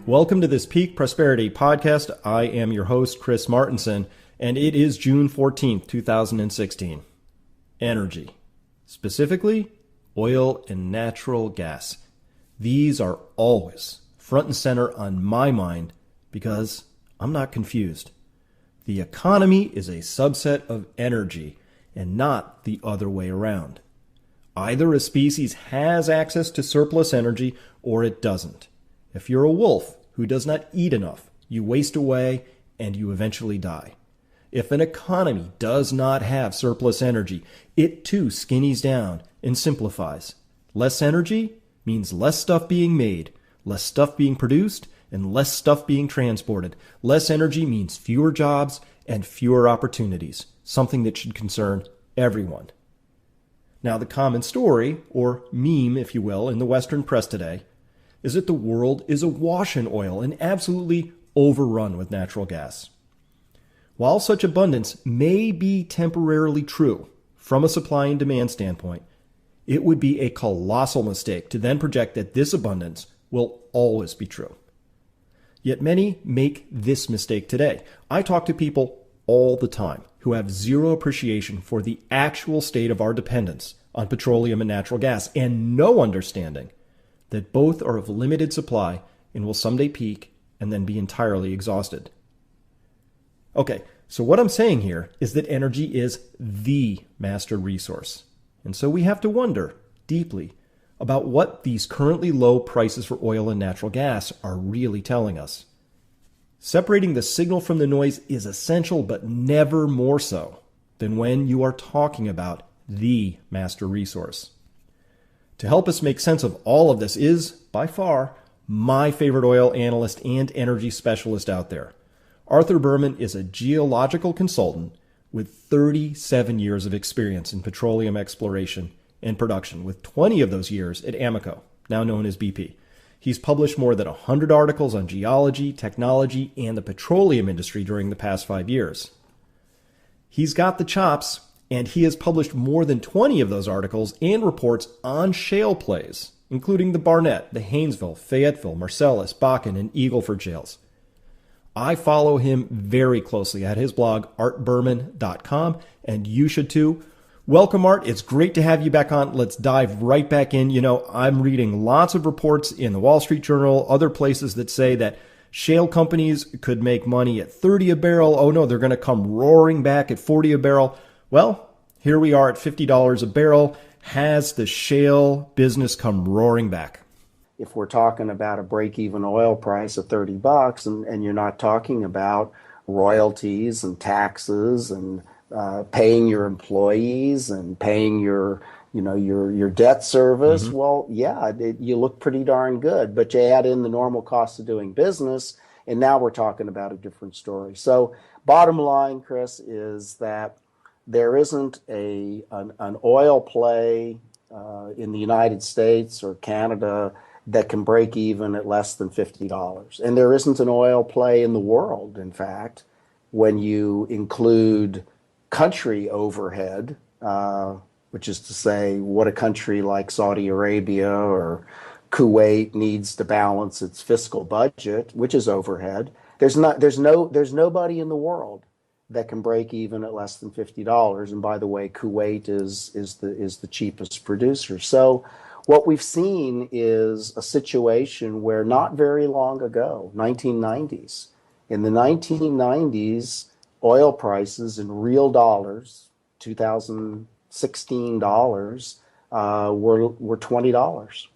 Welcome to this Peak Prosperity podcast. I am your host, Chris Martinson, and it is June 14th, 2016. Energy. Specifically, oil and natural gas. These are always front and center on my mind because I'm not confused. The economy is a subset of energy and not the other way around. Either a species has access to surplus energy or it doesn't. If you're a wolf who does not eat enough, you waste away and you eventually die. If an economy does not have surplus energy, it too skinnies down and simplifies. Less energy means less stuff being made, less stuff being produced, and less stuff being transported. Less energy means fewer jobs and fewer opportunities, something that should concern everyone. Now, the common story, or meme, if you will, in the Western press today, is that the world is awash in oil and absolutely overrun with natural gas. While such abundance may be temporarily true from a supply and demand standpoint, it would be a colossal mistake to then project that this abundance will always be true. Yet many make this mistake today. I talk to people all the time who have zero appreciation for the actual state of our dependence on petroleum and natural gas, and no understanding that both are of limited supply and will someday peak and then be entirely exhausted. Okay, so what I'm saying here is that energy is the master resource. And so we have to wonder deeply about what these currently low prices for oil and natural gas are really telling us. Separating the signal from the noise is essential, but never more so than when you are talking about the master resource. To help us make sense of all of this is, by far, my favorite oil analyst and energy specialist out there. Arthur Berman is a geological consultant with 37 years of experience in petroleum exploration and production, with 20 of those years at Amoco, now known as BP. He's published more than 100 articles on geology, technology, and the petroleum industry during the past 5 years. He's got the chops, and he has published more than 20 of those articles and reports on shale plays, including the Barnett, the Haynesville, Fayetteville, Marcellus, Bakken, and Eagle Ford shales. I follow him very closely at his blog, artberman.com, and you should too. Welcome, Art. It's great to have you back on. Let's dive right back in. You know, I'm reading lots of reports in the Wall Street Journal, other places that say that shale companies could make money at 30 a barrel. Oh no, they're going to come roaring back at 40 a barrel. Well, here we are at $50 a barrel. Has the shale business come roaring back? If we're talking about a break-even oil price of $30 and you're not talking about royalties and taxes and paying your employees and paying your debt service, well, yeah, you look pretty darn good. But you add in the normal cost of doing business, and now we're talking about a different story. So bottom line, Chris, is that there isn't an oil play in the United States or Canada that can break even at less than $50. And there isn't an oil play in the world, in fact, when you include country overhead, which is to say what a country like Saudi Arabia or Kuwait needs to balance its fiscal budget, which is overhead. There's nobody in the world that can break even at less than $50. And by the way, Kuwait is the cheapest producer. So what we've seen is a situation where not very long ago, 1990s, in the 1990s, oil prices in real dollars, 2016 dollars, were $20.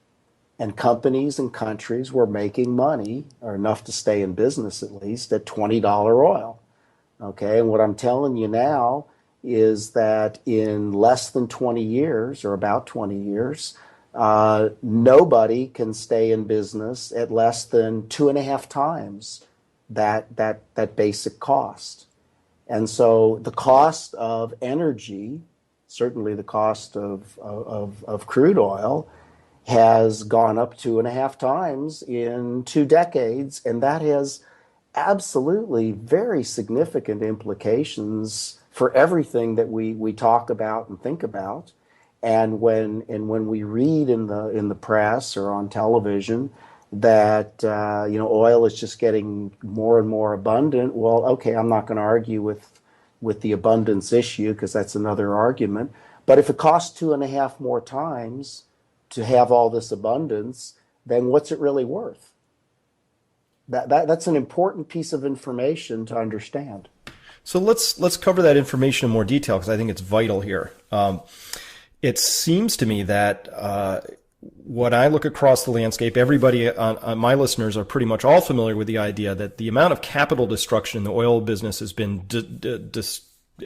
And companies and countries were making money, or enough to stay in business at least, at $20 oil. Okay, and what I'm telling you now is that in less than 20 years, or about 20 years, nobody can stay in business at less than 2.5 times that basic cost. And so the cost of energy, certainly the cost of crude oil, has gone up 2.5 times in 2 decades, and that has absolutely very significant implications for everything that we talk about and think about. And when we read in the press or on television that oil is just getting more and more abundant. Well, okay, I'm not going to argue with the abundance issue because that's another argument. But if it costs 2.5 more times to have all this abundance, then what's it really worth? That's an important piece of information to understand. So let's cover that information in more detail because I think it's vital here. It seems to me that when I look across the landscape, everybody on my listeners are pretty much all familiar with the idea that the amount of capital destruction in the oil business has been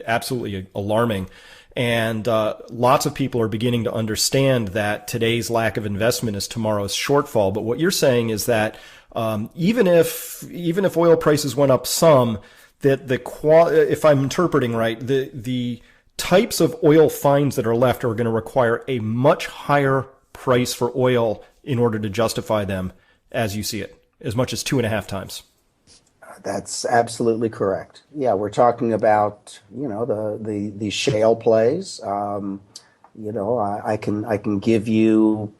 absolutely alarming. And lots of people are beginning to understand that today's lack of investment is tomorrow's shortfall. But what you're saying is that even if oil prices went up some, that if I'm interpreting right, the types of oil finds that are left are going to require a much higher price for oil in order to justify them, as you see it, as much as 2.5 times. That's absolutely correct. Yeah, we're talking about the shale plays. I can give you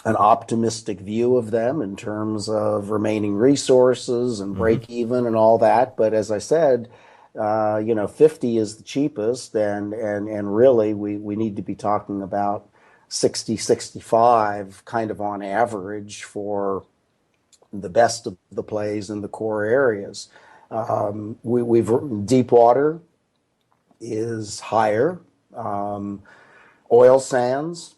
an optimistic view of them in terms of remaining resources and break even and all that. But as I said, 50 is the cheapest, and really we need to be talking about 60, 65 kind of on average for the best of the plays in the core areas. We've deep water is higher. Oil sands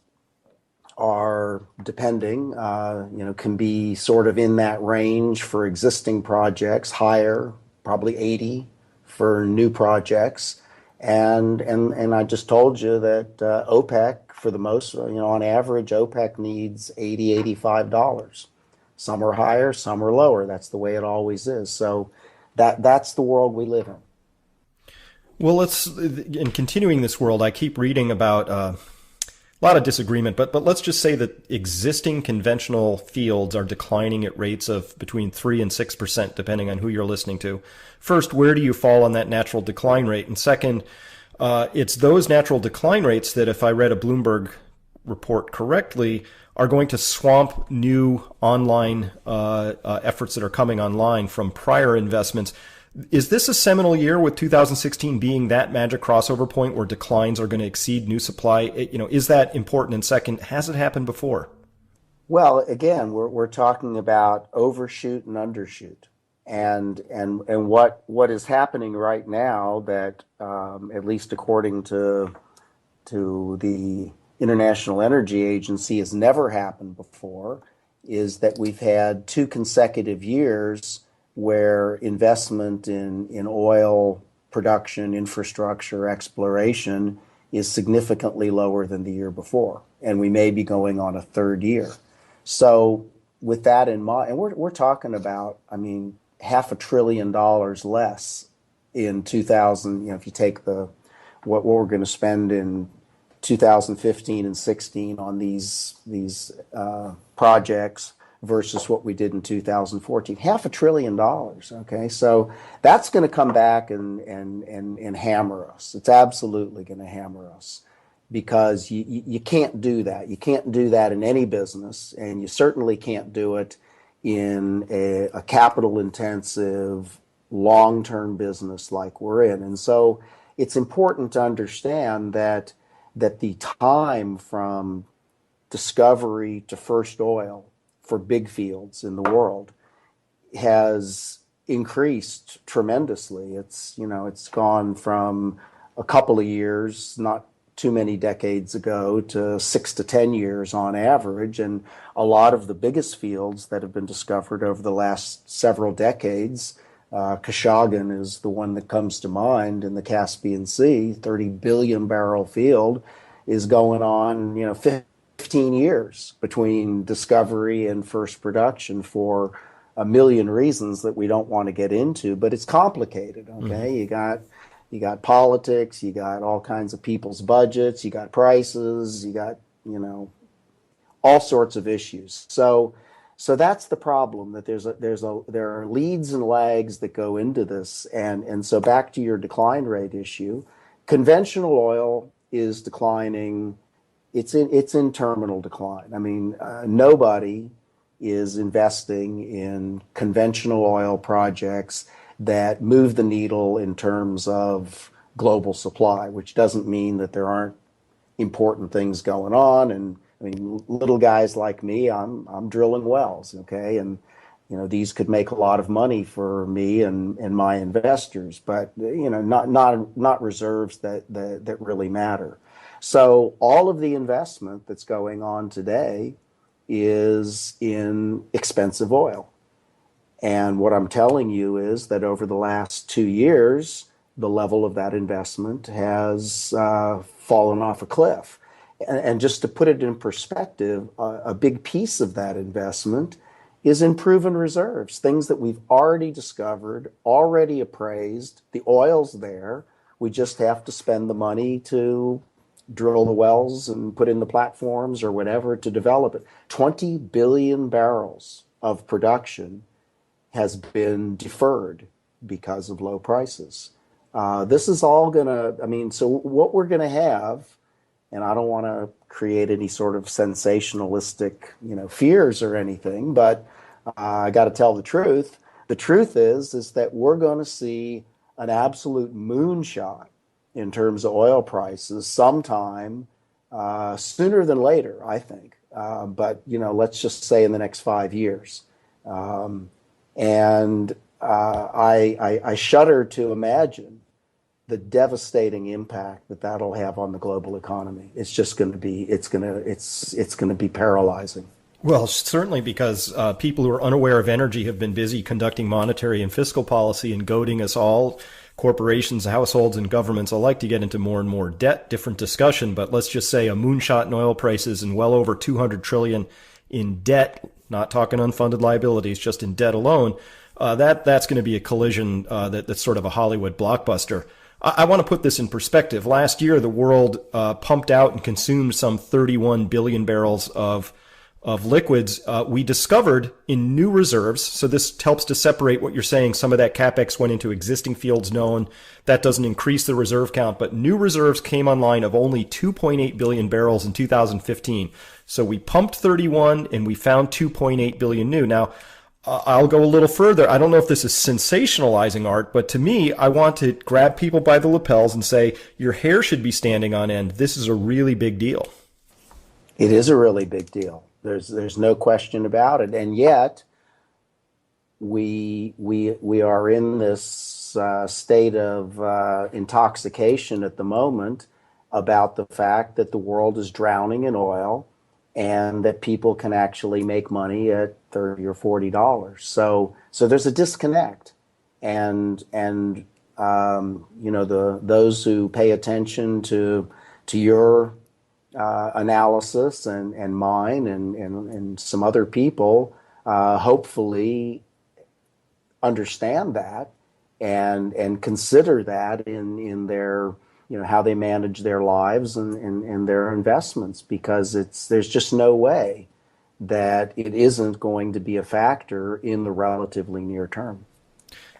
are depending, can be sort of in that range for existing projects, higher, probably 80 for new projects. And I just told you that OPEC, for the most, on average, OPEC needs $80, $85. Some are higher, some are lower. That's the way it always is. So that's the world we live in. Well, in continuing this world, I keep reading about a lot of disagreement, but let's just say that existing conventional fields are declining at rates of between 3 and 6%, depending on who you're listening to. First, where do you fall on that natural decline rate? And second, it's those natural decline rates that, if I read a Bloomberg report correctly, are going to swamp new online efforts that are coming online from prior investments. Is this a seminal year, with 2016 being that magic crossover point where declines are going to exceed new supply? Is that important? And second, has it happened before? Well, again, we're talking about overshoot and undershoot, and what is happening right now that at least according to the International Energy Agency has never happened before, is that we've had 2 consecutive years where investment in oil production, infrastructure, exploration is significantly lower than the year before. And we may be going on a third year. So with that in mind, and we're talking about, $500 billion less in 2000, if you take what we're going to spend in 2015 and 16 on these projects versus what we did in 2014. $500 billion. Okay, so that's going to come back and hammer us. It's absolutely going to hammer us, because you can't do that. You can't do that in any business, and you certainly can't do it in a capital intensive long-term business like we're in. And so it's important to understand that the time from discovery to first oil for big fields in the world has increased tremendously. It's gone from a couple of years, not too many decades ago, to 6 to 10 years on average. And a lot of the biggest fields that have been discovered over the last several decades, Kashagan is the one that comes to mind in the Caspian Sea, 30 billion barrel field, is going on, 15 years between discovery and first production for a million reasons that we don't want to get into, but it's complicated. Okay, you got politics, you got all kinds of people's budgets, you got prices, you got all sorts of issues. So that's the problem, that there are leads and lags that go into this, and so back to your decline rate issue, conventional oil is declining. It's in terminal decline. Nobody is investing in conventional oil projects that move the needle in terms of global supply, which doesn't mean that there aren't important things going on. And I mean, little guys like me, I'm drilling wells, okay, and these could make a lot of money for me and my investors, but not reserves that really matter. So all of the investment that's going on today is in expensive oil. And what I'm telling you is that over the last 2 years, the level of that investment has fallen off a cliff. And just to put it in perspective, a big piece of that investment is in proven reserves, things that we've already discovered, already appraised. The oil's there. We just have to spend the money to drill the wells and put in the platforms or whatever to develop it. 20 billion barrels of production has been deferred because of low prices. This is all going to, so what we're going to have, and I don't want to create any sort of sensationalistic, fears or anything, but I got to tell the truth. The truth is that we're going to see an absolute moonshot in terms of oil prices sometime sooner than later, I think. But let's just say in the next 5 years. And I shudder to imagine the devastating impact that that'll have on the global economy. It's just going to be, it's going to be paralyzing. Well, certainly because people who are unaware of energy have been busy conducting monetary and fiscal policy and goading us all, corporations, households, and governments alike, to get into more and more debt. Different discussion, but let's just say a moonshot in oil prices and well over 200 trillion in debt, not talking unfunded liabilities, just in debt alone. That's going to be a collision that's sort of a Hollywood blockbuster. I want to put this in perspective. Last year, the world pumped out and consumed some 31 billion barrels of liquids. We discovered in new reserves, so this helps to separate what you're saying. Some of that capex went into existing fields known. That doesn't increase the reserve count, but new reserves came online of only 2.8 billion barrels in 2015. So we pumped 31 and we found 2.8 billion new. Now, I'll go a little further. I don't know if this is sensationalizing, Art, but to me, I want to grab people by the lapels and say, your hair should be standing on end. This is a really big deal. It is a really big deal. There's no question about it. And yet, we are in this state of intoxication at the moment about the fact that the world is drowning in oil and that people can actually make money at $30 or $40. So there's a disconnect, and those who pay attention to your analysis and mine and some other people hopefully understand that and consider that in their how they manage their lives and their investments, because there's just no way that it isn't going to be a factor in the relatively near term.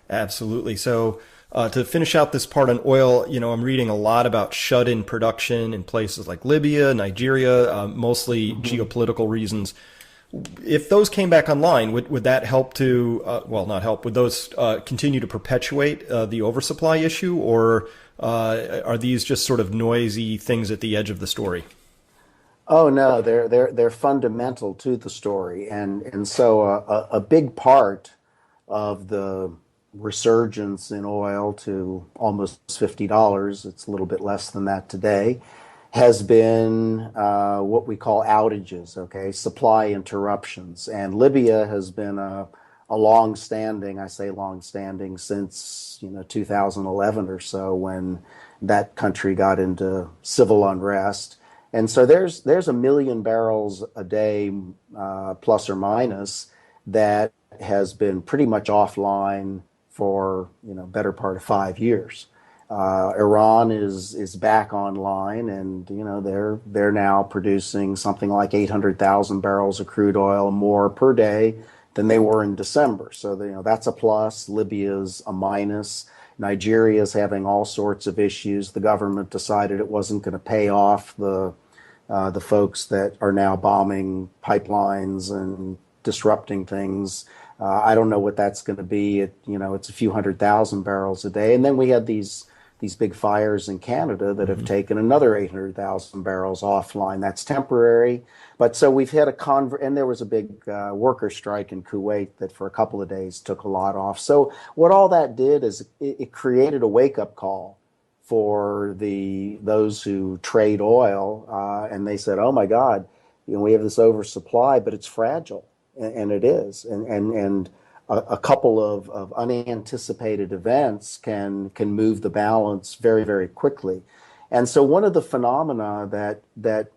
Absolutely. So to finish out this part on oil, I'm reading a lot about shut-in production in places like Libya, Nigeria, mostly geopolitical reasons. If those came back online, would that help to, not help, would those continue to perpetuate the oversupply issue, or are these just sort of noisy things at the edge of the story? Oh no, they're fundamental to the story, and so a big part of the resurgence in oil to almost $50, it's a little bit less than that today, has been what we call outages, okay, supply interruptions. And Libya has been a long-standing, I say long-standing, since 2011 or so, when that country got into civil unrest. And so there's 1 million barrels a day, plus or minus, that has been pretty much offline for better part of 5 years. Iran is back online, and they're now producing something like 800,000 barrels of crude oil more per day than they were in December. So that's a plus. Libya's a minus. Nigeria's having all sorts of issues. The government decided it wasn't going to pay off the folks that are now bombing pipelines and disrupting things. I don't know what that's going to be. It's a few 100,000 barrels a day. And then we had these big fires in Canada that have taken another 800,000 barrels offline. That's temporary. But so we've had and there was a big worker strike in Kuwait that for a couple of days took a lot off. So what all that did is it created a wake-up call for those who trade oil, and they said, "Oh my God, we have this oversupply, but it's fragile," and it is, and a couple of unanticipated events can move the balance very, very quickly. And so one of the phenomena that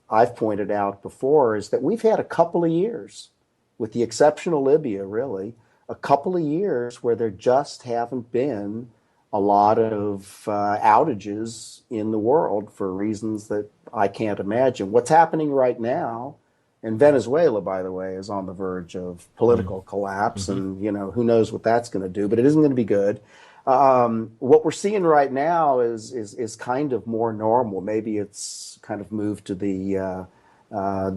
I've pointed out before is that we've had a couple of years, with the exception of Libya, really, a couple of years where there just haven't been a lot of outages in the world for reasons that I can't imagine. What's happening right now, and Venezuela, by the way, is on the verge of political collapse, and who knows what that's going to do, but it isn't going to be good. What we're seeing right now is kind of more normal. Maybe it's kind of moved to the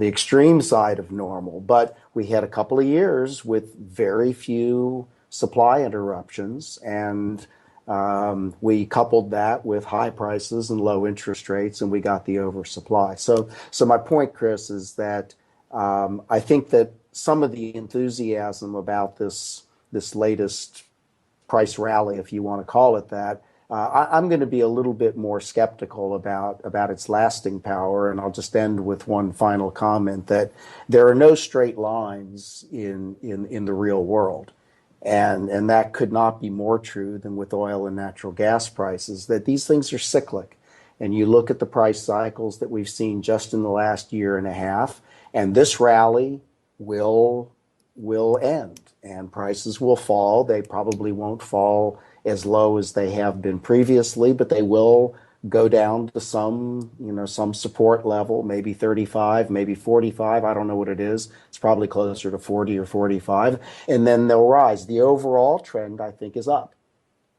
extreme side of normal, but we had a couple of years with very few supply interruptions, and we coupled that with high prices and low interest rates, and we got the oversupply. So my point, Chris, is that I think that some of the enthusiasm about this latest price rally, if you want to call it that, I'm going to be a little bit more skeptical about its lasting power. And I'll just end with one final comment that there are no straight lines in the real world. And that could not be more true than with oil and natural gas prices, that these things are cyclic. And you look at the price cycles that we've seen just in the last year and a half, and this rally will end and prices will fall. They probably won't fall as low as they have been previously, but they will go down to some support level, maybe 35, maybe 45. I don't know what it is. It's probably closer to 40 or 45. And then they'll rise. The overall trend, I think, is up.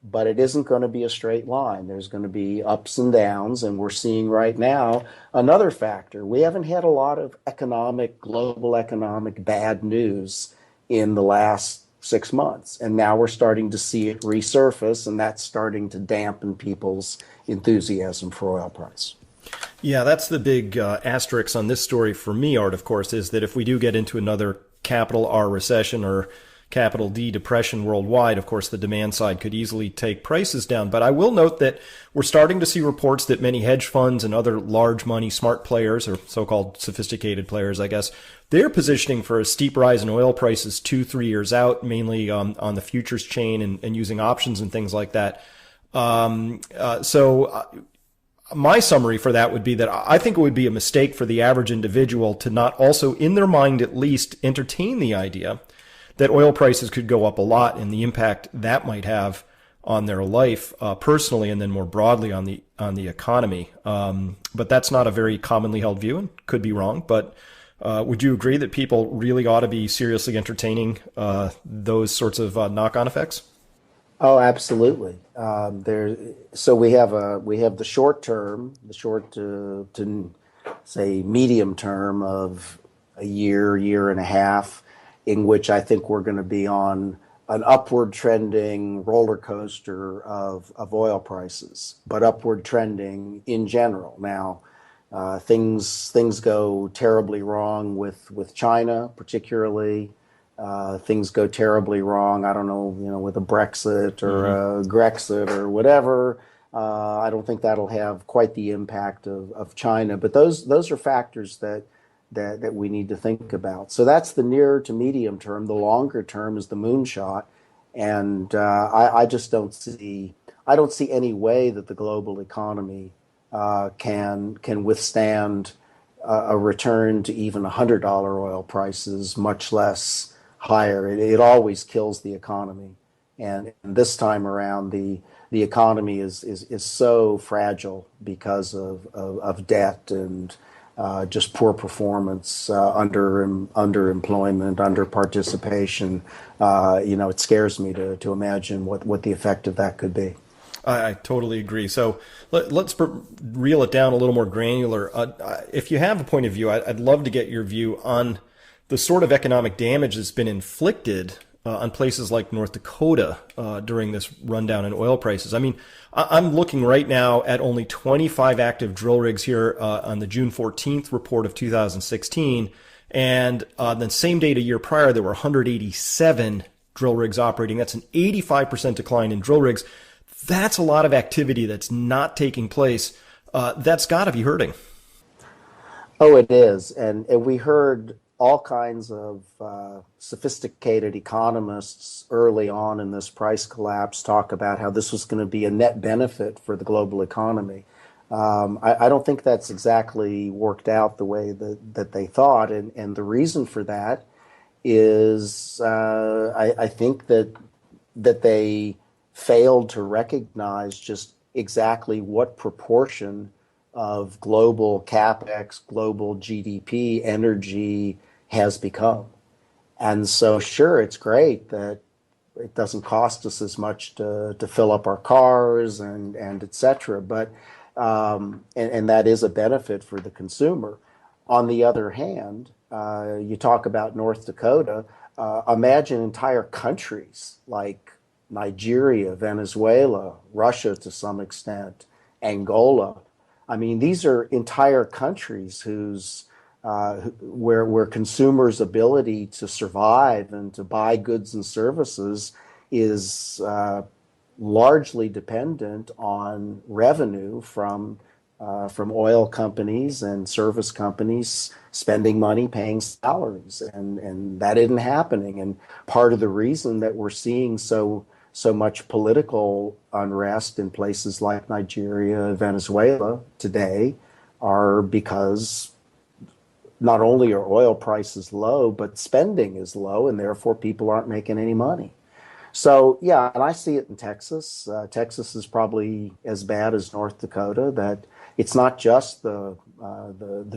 But it isn't going to be a straight line. There's going to be ups and downs. And we're seeing right now another factor. We haven't had a lot of global economic bad news in the last 6 months. And now we're starting to see it resurface, and that's starting to dampen people's enthusiasm for oil price. Yeah, that's the big asterisk on this story for me, Art, of course, is that if we do get into another capital R recession or capital D depression worldwide, of course, the demand side could easily take prices down. But I will note that we're starting to see reports that many hedge funds and other large money smart players, or so-called sophisticated players, I guess, they're positioning for a steep rise in oil prices 2-3 years out, mainly on the futures chain and using options and things like that. My summary for that would be that I think it would be a mistake for the average individual to not also, in their mind at least, entertain the idea that oil prices could go up a lot and the impact that might have on their life personally and then more broadly on the economy. But that's not a very commonly held view and could be wrong. But would you agree that people really ought to be seriously entertaining those sorts of knock-on effects? Oh, absolutely. So we have the short term, to say medium term of a year and a half, in which I think we're going to be on an upward trending roller coaster of oil prices, but upward trending in general. Now, things go terribly wrong with China, particularly. Things go terribly wrong, I don't know, with a Brexit or a Grexit or whatever. I don't think that'll have quite the impact of China, but those are factors that we need to think about. So that's the near to medium term. The longer term is the moonshot, and I just don't see any way that the global economy can withstand a return to even $100 oil prices, much less higher. It always kills the economy, and this time around the economy is so fragile because of debt and just poor performance, underemployment, under participation. It scares me to imagine what the effect of that could be. I totally agree. So let's reel it down a little more granular. If you have a point of view, I'd love to get your view on the sort of economic damage that's been inflicted on places like North Dakota during this rundown in oil prices. I mean, I'm looking right now at only 25 active drill rigs here on the June 14th report of 2016. And the same date a year prior, there were 187 drill rigs operating. That's an 85% decline in drill rigs. That's a lot of activity that's not taking place. That's got to be hurting. Oh, it is. And we heard all kinds of sophisticated economists early on in this price collapse talk about how this was going to be a net benefit for the global economy. I don't think that's exactly worked out the way that they thought. And the reason for that is I think that they failed to recognize just exactly what proportion of global capex, global GDP, energy has become. And so, sure, it's great that it doesn't cost us as much to fill up our cars and et cetera, but and that is a benefit for the consumer. On the other hand, you talk about North Dakota. Imagine entire countries like Nigeria, Venezuela, Russia to some extent, Angola. I mean, these are entire countries where consumers' ability to survive and to buy goods and services is largely dependent on revenue from oil companies and service companies spending money, paying salaries, and that isn't happening. And part of the reason that we're seeing so much political unrest in places like Nigeria, Venezuela today are because not only are oil prices low, but spending is low, and therefore people aren't making any money. So yeah, and I see it in Texas. Texas is probably as bad as North Dakota. That it's not just the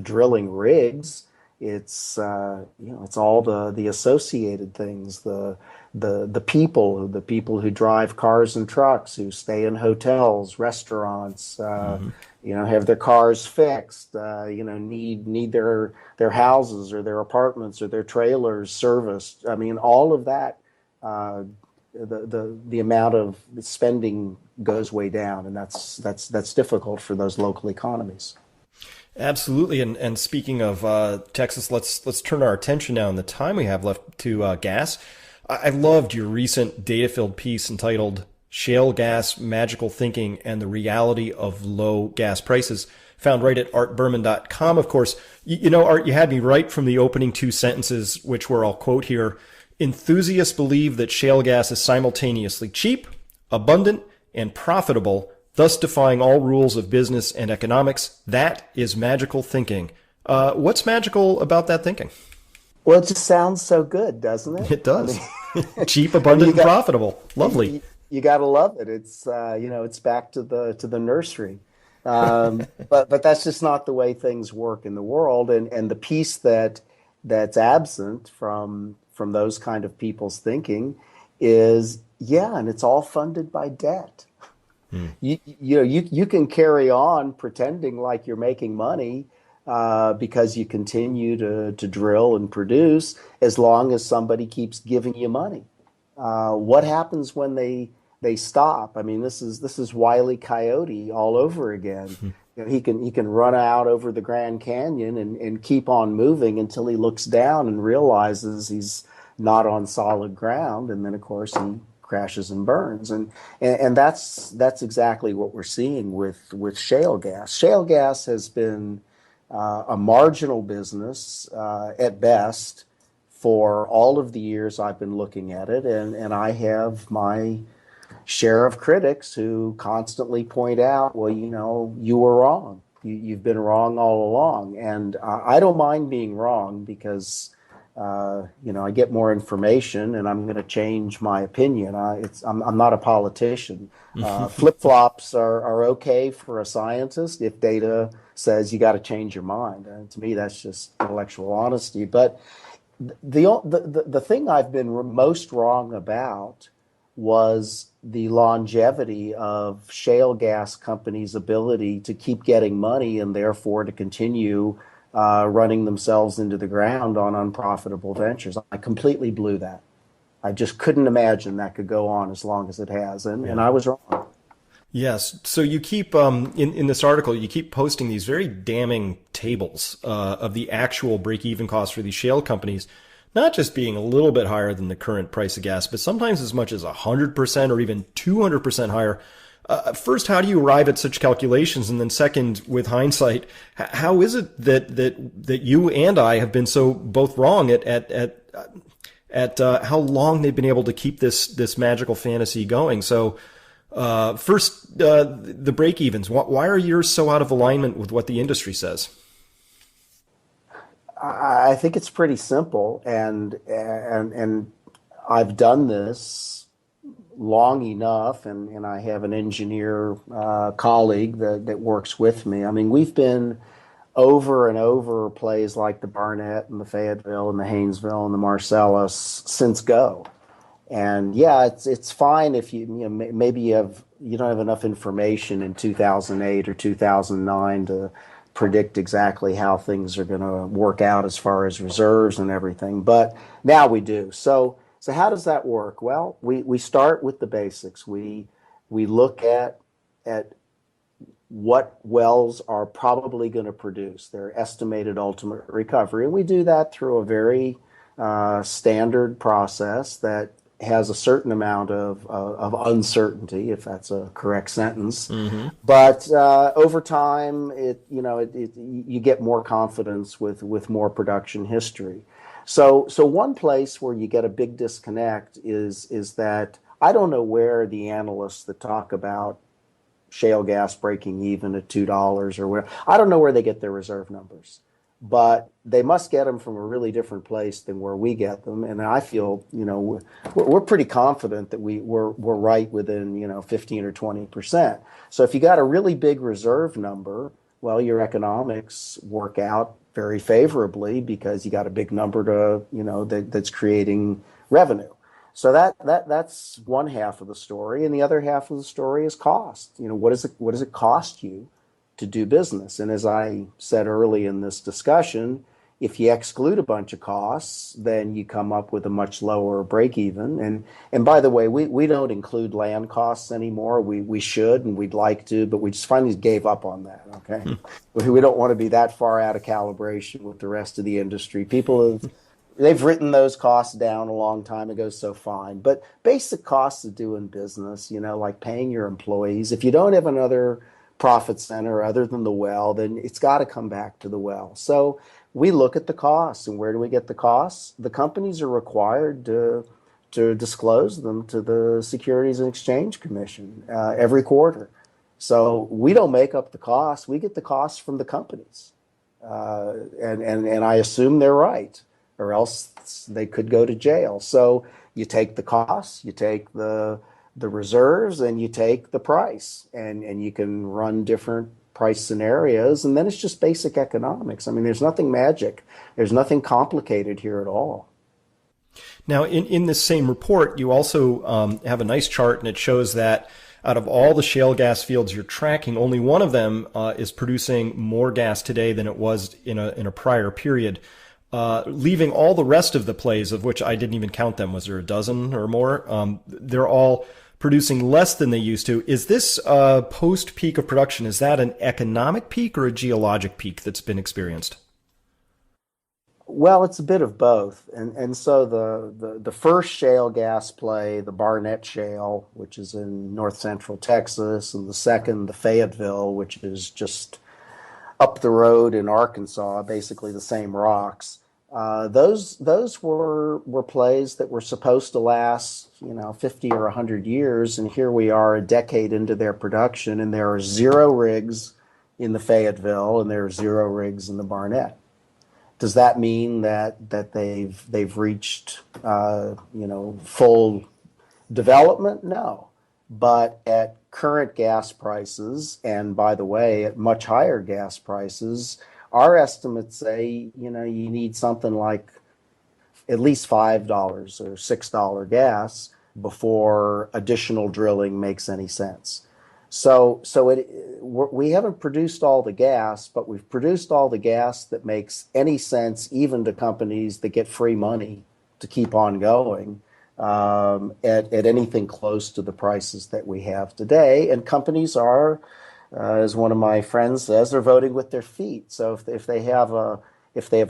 drilling rigs. It's it's all the associated things. The people who drive cars and trucks, who stay in hotels, restaurants, have their cars fixed, need their houses or their apartments or their trailers serviced. I mean, all of that. The amount of spending goes way down, and that's difficult for those local economies. Absolutely. And speaking of Texas, let's turn our attention now in the time we have left to gas. I loved your recent data-filled piece entitled "Shale Gas: Magical Thinking and the Reality of Low Gas Prices," found right at artberman.com. Of course, Art, you had me right from the opening two sentences, which were, I'll quote here: "Enthusiasts believe that shale gas is simultaneously cheap, abundant, and profitable, thus defying all rules of business and economics. That is magical thinking." What's magical about that thinking? Well, it just sounds so good, doesn't it? It does. Cheap, abundant, and profitable. Lovely. You got to love it. It's it's back to the nursery. But that's just not the way things work in the world. And the piece that's absent from those kind of people's thinking is, and it's all funded by debt. You can carry on pretending like you're making money because you continue to drill and produce as long as somebody keeps giving you money. What happens when they stop? I mean, this is Wile E. Coyote all over again. He can run out over the Grand Canyon and keep on moving until he looks down and realizes he's not on solid ground, and then of course he crashes and burns. And that's exactly what we're seeing with shale gas. Shale gas has been a marginal business at best for all of the years I've been looking at it, and I have my share of critics who constantly point out, well, you were wrong. You've been wrong all along. And I don't mind being wrong because, I get more information and I'm going to change my opinion. I'm not a politician. Flip-flops are okay for a scientist if data says you got to change your mind. And to me, that's just intellectual honesty. But the thing I've been most wrong about was the longevity of shale gas companies' ability to keep getting money and therefore to continue running themselves into the ground on unprofitable ventures. I completely blew that. I just couldn't imagine that could go on as long as it has, and Yeah. I was wrong. Yes. So you keep in this article, you keep posting these very damning tables of the actual break-even cost for these shale companies, not just being a little bit higher than the current price of gas, but sometimes as much as 100% or even 200% higher. First, how do you arrive at such calculations? And then second, with hindsight, how is it that you and I have been so both wrong at how long they've been able to keep this magical fantasy going? So first, the break evens. Why are yours so out of alignment with what the industry says? I think it's pretty simple, and I've done this long enough, and I have an engineer colleague that works with me. I mean, we've been over and over plays like the Barnett and the Fayetteville and the Haynesville and the Marcellus since go. And yeah, it's fine if maybe you don't have enough information in 2008 or 2009 to predict exactly how things are going to work out as far as reserves and everything. But now we do. So how does that work? Well, we start with the basics. We look at what wells are probably going to produce, their estimated ultimate recovery. And we do that through a very standard process that has a certain amount of uncertainty, if that's a correct sentence. Mm-hmm. But over time, you get more confidence with more production history. So one place where you get a big disconnect is that I don't know where the analysts that talk about shale gas breaking even at $2 or where, I don't know where they get their reserve numbers, but they must get them from a really different place than where we get them. And I feel, we're pretty confident that we're right within, 15 or 20%. So if you got a really big reserve number, well, your economics work out very favorably because you got a big number that's creating revenue. So that's one half of the story, and the other half of the story is cost. What does it cost you to do business? And as I said early in this discussion, if you exclude a bunch of costs, then you come up with a much lower break even. And by the way, we don't include land costs anymore. We should and we'd like to, but we just finally gave up on that. Okay, we don't want to be that far out of calibration with the rest of the industry. They've written those costs down a long time ago, so fine. But basic costs of doing business, like paying your employees. If you don't have another profit center other than the well, then it's got to come back to the well. So we look at the costs, and where do we get the costs? The companies are required to disclose them to the Securities and Exchange Commission every quarter. So we don't make up the costs; we get the costs from the companies, and I assume they're right, or else they could go to jail. So you take the costs, you take the reserves, and you take the price, and you can run different price scenarios, and then it's just basic economics. I mean, there's nothing magic. There's nothing complicated here at all. Now, in this same report, you also have a nice chart, and it shows that out of all the shale gas fields you're tracking, only one of them is producing more gas today than it was in a prior period. Leaving all the rest of the plays, of which I didn't even count them, was there a dozen or more? They're all producing less than they used to. Is this post-peak of production, is that an economic peak or a geologic peak that's been experienced? Well, it's a bit of both. And so the first shale gas play, the Barnett Shale, which is in north central Texas, and the second, the Fayetteville, which is just up the road in Arkansas, basically the same rocks. Those were plays that were supposed to last, 50 or 100 years, and here we are a decade into their production, and there are 0 rigs in the Fayetteville, and there are 0 rigs in the Barnett. Does that mean that they've reached full development? No. But at current gas prices, and by the way, at much higher gas prices, our estimates say, you need something like at least $5 or $6 gas before additional drilling makes any sense. We haven't produced all the gas, but we've produced all the gas that makes any sense, even to companies that get free money to keep on going at anything close to the prices that we have today. And companies are, as one of my friends says, they're voting with their feet. So if they have a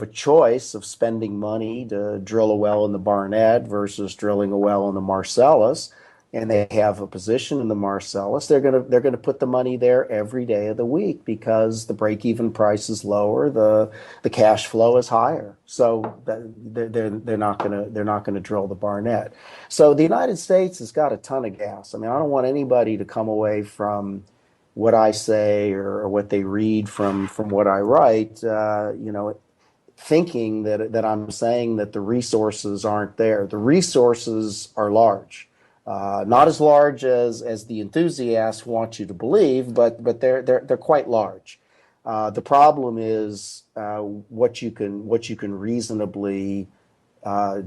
choice of spending money to drill a well in the Barnett versus drilling a well in the Marcellus, and they have a position in the Marcellus, they're gonna put the money there every day of the week because the break-even price is lower, the cash flow is higher. So they're not gonna drill the Barnett. So the United States has got a ton of gas. I mean, I don't want anybody to come away from what I say or what they read from what I write, thinking that I'm saying that the resources aren't there. The resources are large. Not as large as the enthusiasts want you to believe, but they're quite large. The problem is what you can reasonably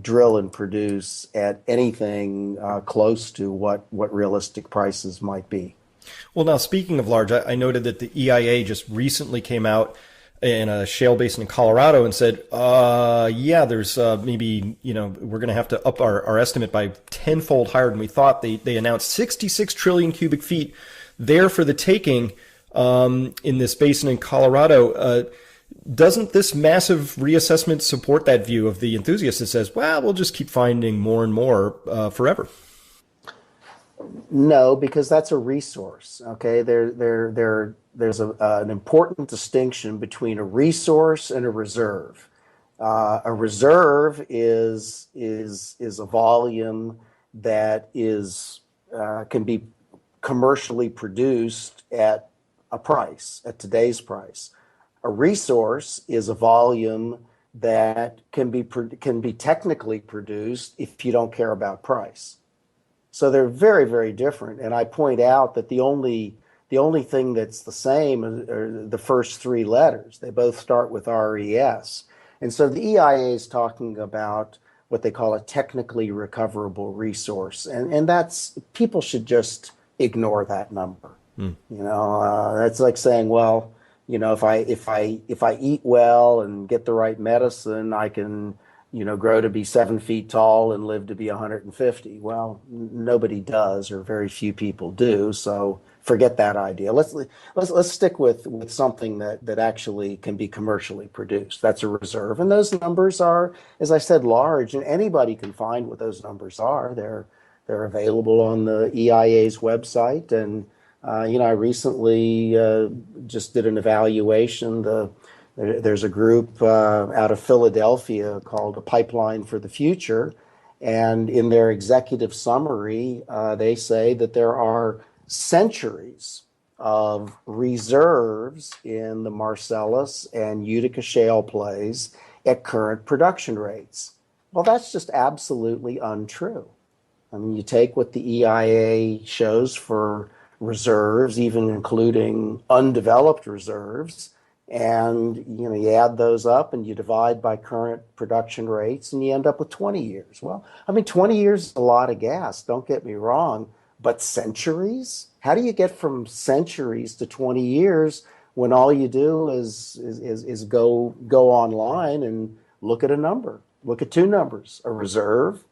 drill and produce at anything close to what realistic prices might be. Well, now speaking of large, I noted that the EIA just recently came out in a shale basin in Colorado and said, yeah, there's maybe, we're going to have to up our estimate by tenfold higher than we thought. They announced 66 trillion cubic feet there for the taking in this basin in Colorado. Doesn't this massive reassessment support that view of the enthusiast that says, well, we'll just keep finding more and more forever? No, because that's a resource. Okay, there's an important distinction between a resource and a reserve. A reserve is a volume that is can be commercially produced at a price, at today's price. A resource is a volume that can be technically produced if you don't care about price. So they're very, very different. And I point out that the only thing that's the same are the first three letters. They both start with RES. And so the EIA is talking about what they call a technically recoverable resource. And that's, people should just ignore that number. That's like saying, well, if I eat well and get the right medicine, I can grow to be 7 feet tall and live to be 150. Well, nobody does, or very few people do. So forget that idea. Let's stick with something that actually can be commercially produced. That's a reserve, and those numbers are, as I said, large, and anybody can find what those numbers are. They're available on the EIA's website, and I recently just did an evaluation. There's a group out of Philadelphia called A Pipeline for the Future, and in their executive summary, they say that there are centuries of reserves in the Marcellus and Utica shale plays at current production rates. Well, that's just absolutely untrue. I mean, you take what the EIA shows for reserves, even including undeveloped reserves, and you add those up and you divide by current production rates and you end up with 20 years. Well, I mean, 20 years is a lot of gas, don't get me wrong, but centuries? How do you get from centuries to 20 years when all you do is go online and look at a number, look at two numbers, a reserve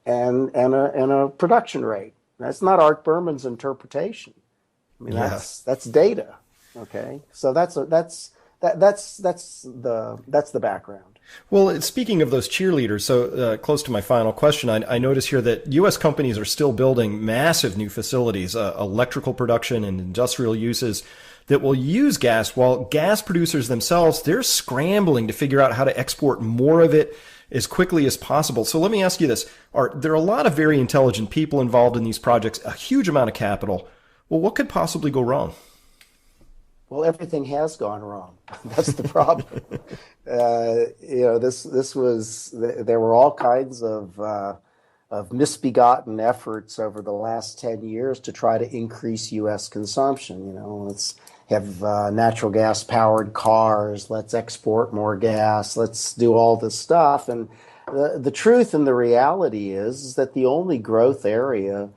and a production rate? That's not Art Berman's interpretation. I mean, that's data. Okay, so that's the background. Well, speaking of those cheerleaders, so close to my final question, I notice here that U.S. companies are still building massive new facilities, electrical production and industrial uses that will use gas, while gas producers themselves, they're scrambling to figure out how to export more of it as quickly as possible. So let me ask you this, Art, there are a lot of very intelligent people involved in these projects, a huge amount of capital. Well, what could possibly go wrong? Well, everything has gone wrong. That's the problem. There were all kinds of misbegotten efforts over the last 10 years to try to increase U.S. consumption. Let's have natural gas powered cars. Let's export more gas. Let's do all this stuff. And the truth and the reality is that the only growth area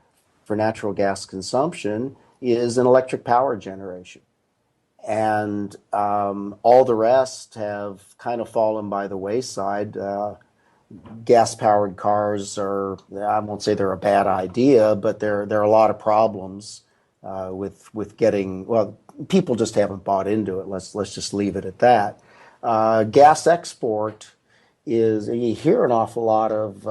for natural gas consumption is in electric power generation. And all the rest have kind of fallen by the wayside. Gas-powered cars are, I won't say they're a bad idea, but there are a lot of problems with getting, well, people just haven't bought into it. Let's just leave it at that. Gas export is, you hear an awful lot of,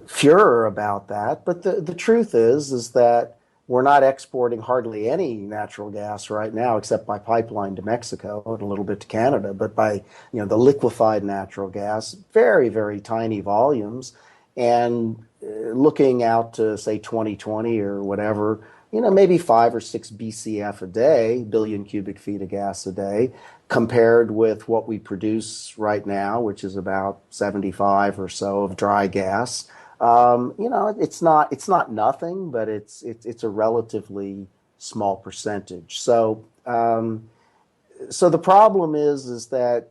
furor about that, but the truth is that we're not exporting hardly any natural gas right now, except by pipeline to Mexico and a little bit to Canada. But by the liquefied natural gas, very, very tiny volumes. And looking out to say 2020 or whatever, maybe 5 or 6 BCF a day, billion cubic feet of gas a day, compared with what we produce right now, which is about 75 or so of dry gas. It's not nothing, but it's a relatively small percentage. So the problem is that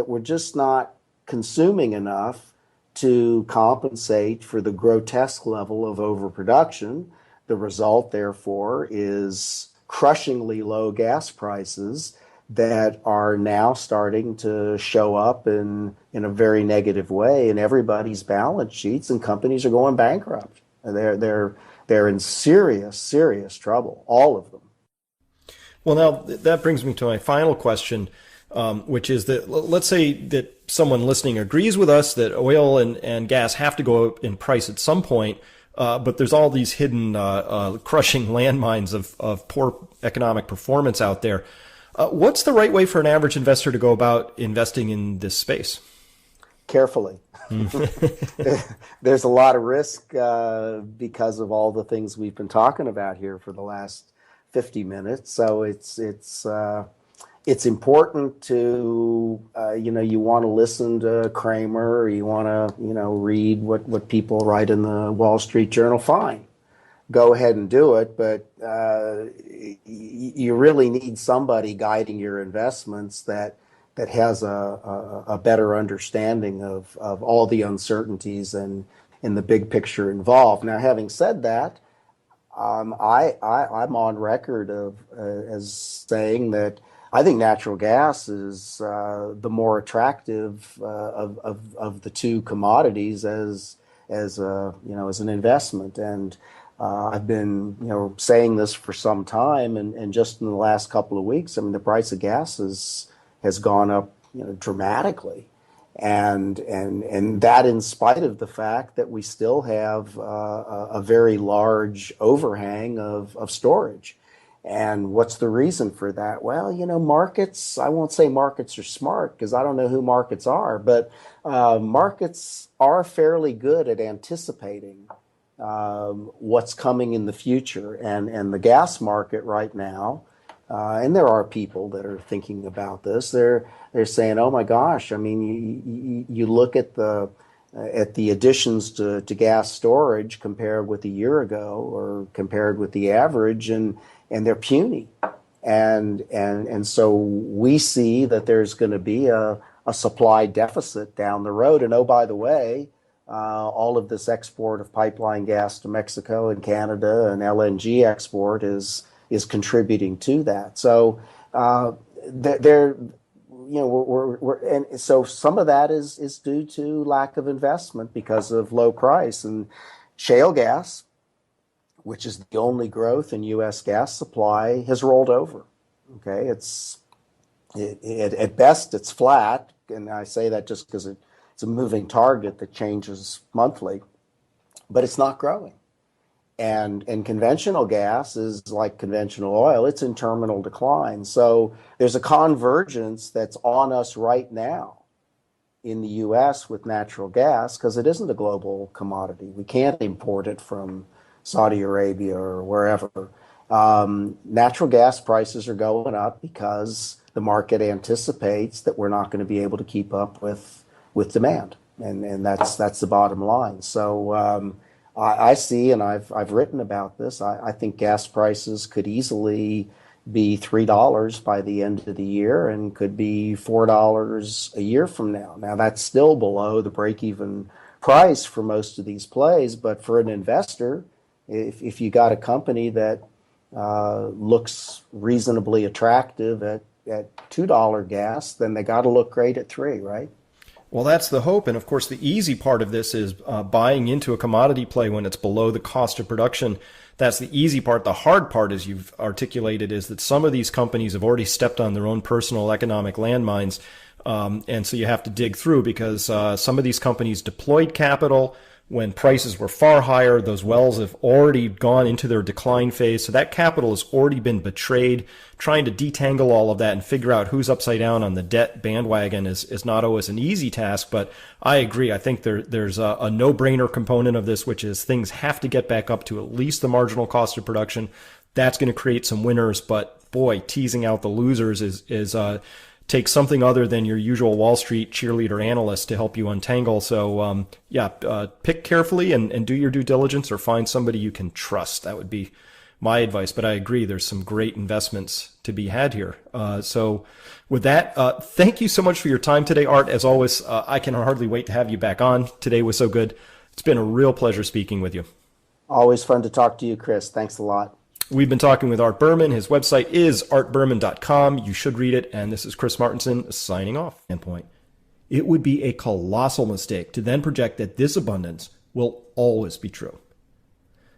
we're just not consuming enough to compensate for the grotesque level of overproduction. The result, therefore, is crushingly low gas prices that are now starting to show up in a very negative way in everybody's balance sheets, and companies are going bankrupt. They're in serious trouble, all of them. Well, now that brings me to my final question, which is that let's say that someone listening agrees with us that oil and gas have to go up in price at some point, but there's all these hidden crushing landmines of poor economic performance out there. What's the right way for an average investor to go about investing in this space? Carefully. There's a lot of risk because of all the things we've been talking about here for the last 50 minutes. So it's important to you want to listen to Kramer, or you want to read what people write in the Wall Street Journal. Fine, go ahead and do it, but you really need somebody guiding your investments that has a better understanding of all the uncertainties and in the big picture involved. Now, having said that, I'm on record as saying that I think natural gas is the more attractive of the two commodities as an investment. And I've been saying this for some time, and just in the last couple of weeks, I mean, the price of gas has gone up dramatically, and that in spite of the fact that we still have a very large overhang of storage. And what's the reason for that? Well, markets, I won't say markets are smart because I don't know who markets are, but markets are fairly good at anticipating what's coming in the future. And the gas market right now, and there are people that are thinking about this, they're saying, oh my gosh, I mean, you look at the additions to gas storage compared with a year ago or compared with the average, and they're puny. And so we see that there's going to be a supply deficit down the road. And oh, by the way, all of this export of pipeline gas to Mexico and Canada and LNG export is contributing to that. So and so some of that is due to lack of investment because of low price. And shale gas, which is the only growth in U.S. gas supply, has rolled over. Okay, at best it's flat, and I say that just because it's a moving target that changes monthly, but it's not growing. And conventional gas is like conventional oil; it's in terminal decline. So there's a convergence that's on us right now in the U.S. with natural gas because it isn't a global commodity. We can't import it from Saudi Arabia or wherever. Natural gas prices are going up because the market anticipates that we're not going to be able to keep up with demand, and that's the bottom line. So I see, and I've written about this. I think gas prices could easily be $3 by the end of the year, and could be $4 a year from now. Now that's still below the break-even price for most of these plays, but for an investor, If you got a company that looks reasonably attractive at $2 gas, then they got to look great at 3, right? Well, that's the hope. And of course, the easy part of this is buying into a commodity play when it's below the cost of production. That's the easy part. The hard part, as you've articulated, is that some of these companies have already stepped on their own personal economic landmines. And so you have to dig through because some of these companies deployed capital when prices were far higher. Those wells have already gone into their decline phase. So that capital has already been betrayed. Trying to detangle all of that and figure out who's upside down on the debt bandwagon is not always an easy task. But I agree. I think there's a no-brainer component of this, which is things have to get back up to at least the marginal cost of production. That's going to create some winners. But boy, teasing out the losers is take something other than your usual Wall Street cheerleader analyst to help you untangle. So pick carefully and do your due diligence or find somebody you can trust. That would be my advice. But I agree, there's some great investments to be had here. So with that, thank you so much for your time today, Art. As always, I can hardly wait to have you back on. Today was so good. It's been a real pleasure speaking with you. Always fun to talk to you, Chris. Thanks a lot. We've been talking with Art Berman. His website is artberman.com. You should read it. And this is Chris Martenson signing off. It would be a colossal mistake to then project that this abundance will always be true.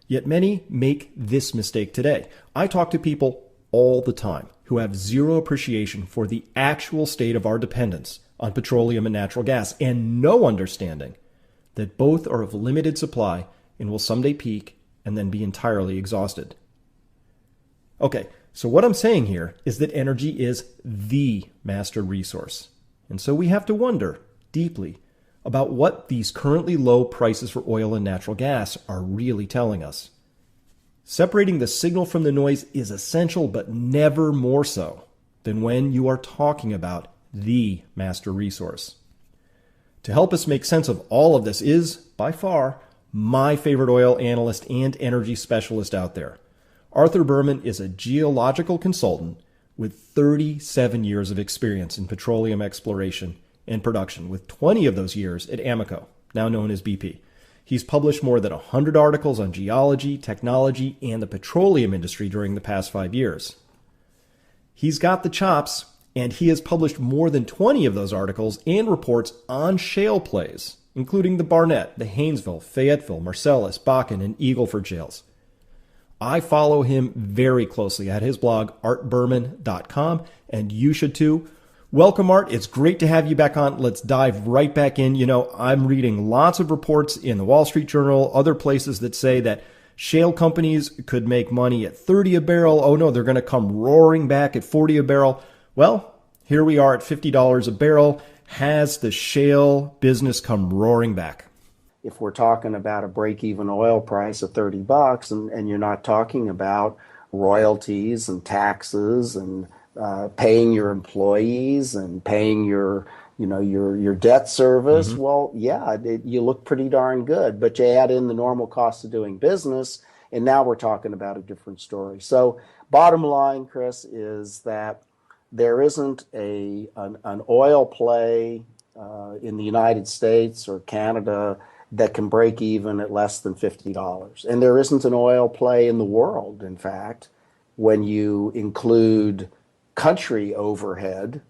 Yet many make this mistake today. I talk to people all the time who have zero appreciation for the actual state of our dependence on petroleum and natural gas and no understanding that both are of limited supply and will someday peak and then be entirely exhausted. Okay, so what I'm saying here is that energy is the master resource. And so we have to wonder deeply about what these currently low prices for oil and natural gas are really telling us. Separating the signal from the noise is essential, but never more so than when you are talking about the master resource. To help us make sense of all of this is, by far, my favorite oil analyst and energy specialist out there. Arthur Berman is a geological consultant with 37 years of experience in petroleum exploration and production, with 20 of those years at Amoco, now known as BP. He's published more than 100 articles on geology, technology, and the petroleum industry during the past 5 years. He's got the chops, and he has published more than 20 of those articles and reports on shale plays, including the Barnett, the Haynesville, Fayetteville, Marcellus, Bakken, and Eagle Ford shales. I follow him very closely at his blog, artberman.com, and you should too. Welcome, Art. It's great to have you back on. Let's dive right back in. You know, I'm reading lots of reports in the Wall Street Journal, other places that say that shale companies could make money at 30 a barrel. Oh no, they're going to come roaring back at 40 a barrel. Well, here we are at $50 a barrel. Has the shale business come roaring back? If we're talking about a break-even oil price of $30 and you're not talking about royalties and taxes and paying your employees and paying your debt service, well, yeah, you look pretty darn good. But you add in the normal cost of doing business, and now we're talking about a different story. So bottom line, Chris, is that there isn't an oil play in the United States or Canada that can break even at less than $50. And there isn't an oil play in the world, in fact, when you include country overhead,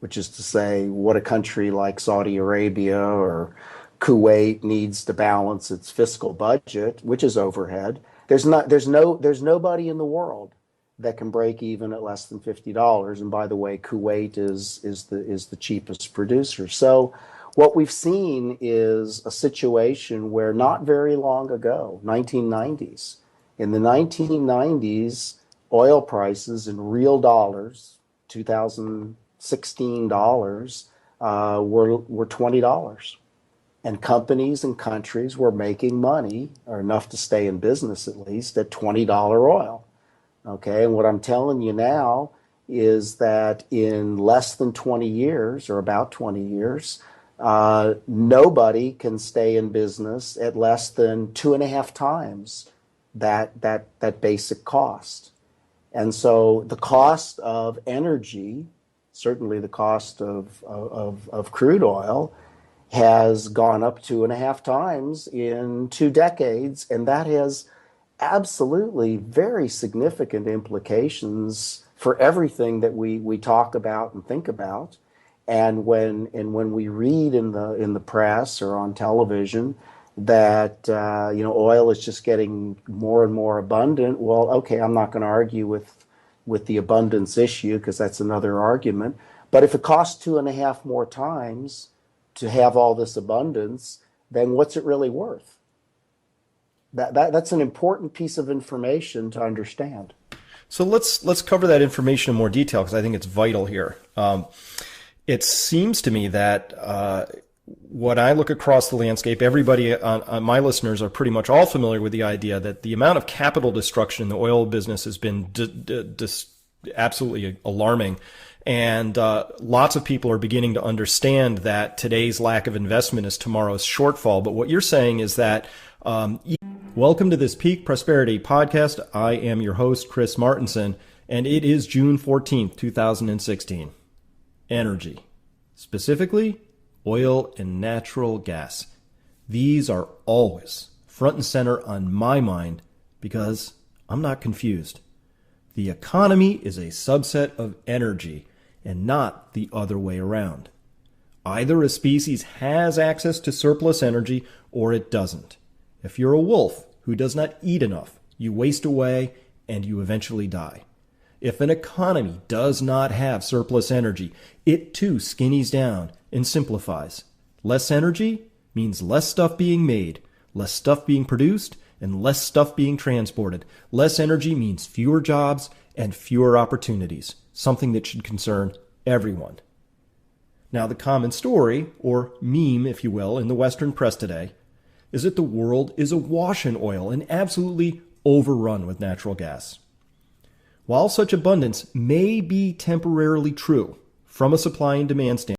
which is to say what a country like Saudi Arabia or Kuwait needs to balance its fiscal budget, which is overhead. There's nobody in the world that can break even at less than $50. And by the way, Kuwait is the cheapest producer. So what we've seen is a situation where not very long ago, 1990s, in the 1990s, oil prices in real dollars, 2016 dollars, were $20. And companies and countries were making money, or enough to stay in business at least, at $20 oil. Okay, and what I'm telling you now is that in less than 20 years, or about 20 years, nobody can stay in business at less than 2.5 times that basic cost. And so the cost of energy, certainly the cost of crude oil, has gone up 2.5 times in 2 decades, and that has absolutely very significant implications for everything that we talk about and think about. And when we read in the press or on television that oil is just getting more and more abundant, well, okay, I'm not going to argue with the abundance issue because that's another argument. But if it costs 2.5 more times to have all this abundance, then what's it really worth? That's an important piece of information to understand. So let's cover that information in more detail because I think it's vital here. It seems to me that when I look across the landscape, everybody on my listeners are pretty much all familiar with the idea that the amount of capital destruction in the oil business has been absolutely alarming. And lots of people are beginning to understand that today's lack of investment is tomorrow's shortfall. But what you're saying is that welcome to this Peak Prosperity podcast. I am your host, Chris Martinson, and it is June 14th, 2016. Energy, specifically oil and natural gas. These are always front and center on my mind because I'm not confused. The economy is a subset of energy and not the other way around. Either a species has access to surplus energy or it doesn't. If you're a wolf who does not eat enough, you waste away and you eventually die. If an economy does not have surplus energy, it too skinnies down and simplifies. Less energy means less stuff being made, less stuff being produced, and less stuff being transported. Less energy means fewer jobs and fewer opportunities, something that should concern everyone. Now, the common story, or meme, if you will, in the Western press today, is that the world is awash in oil and absolutely overrun with natural gas. While such abundance may be temporarily true from a supply and demand standpoint,